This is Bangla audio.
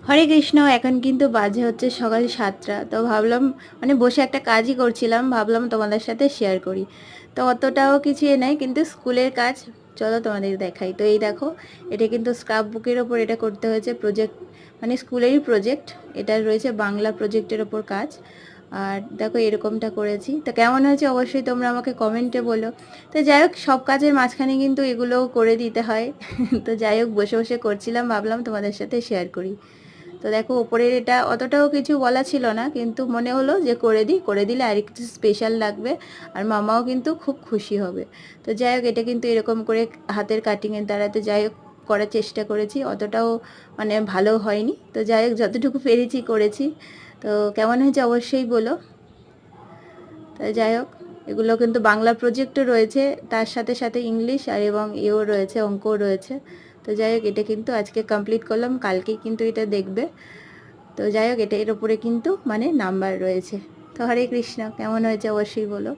হরে কৃষ্ণ। এখন কিন্তু বাজে হচ্ছে সকাল 7টা। তো ভাবলাম মানে বসে একটা কাজই করছিলাম, ভাবলাম তোমাদের সাথে শেয়ার করি। তো অতটাও কিছু নেই, কিন্তু স্কুলের কাজ। চলো তোমাদের দেখাই। তো এই দেখো, এটা কিন্তু স্ক্রাব বুকের ওপর এটা করতে হয়েছে প্রজেক্ট, মানে স্কুলেরই প্রজেক্ট। এটা রয়েছে বাংলা প্রজেক্টের ওপর কাজ। আর দেখো এরকমটা করেছি। তো কেমন হয়েছে অবশ্যই তোমরা আমাকে কমেন্টে বলো। তো যাই হোক, সব কাজের মাঝখানে কিন্তু এগুলোও করে দিতে হয়। তো যাই হোক, বসে বসে করছিলাম, ভাবলাম তোমাদের সাথে শেয়ার করি। তো দেখো ওপরের এটা অতটাও কিছু বলা ছিল না, কিন্তু মনে হলো যে করে দিই, করে দিলে আর একটু স্পেশাল লাগবে, আর মামাও কিন্তু খুব খুশি হবে। তো যাই হোক, এটা কিন্তু এরকম করে হাতের কাটিংয়ের দ্বারা, তো যাই হোক করার চেষ্টা করেছি, অতটাও মানে ভালো হয়নি। তো যাই হোক, যতটুকু পেরেছি করেছি। তো কেমন হয়েছে অবশ্যই বলো। তো যাই হোক, এগুলো কিন্তু বাংলা প্রজেক্টও রয়েছে, তার সাথে সাথে ইংলিশ আর এবং এও রয়েছে, অঙ্কও রয়েছে। তো যাই হোক, এটা কিন্তু আজকে কমপ্লিট করলাম, কালকেই কিন্তু এটা দেখবে। তো যাই হোক, এটা এর উপরে কিন্তু মানে নাম্বার রয়েছে। তো হরে কৃষ্ণ, কেমন হয়েছে অবশ্যই বলো।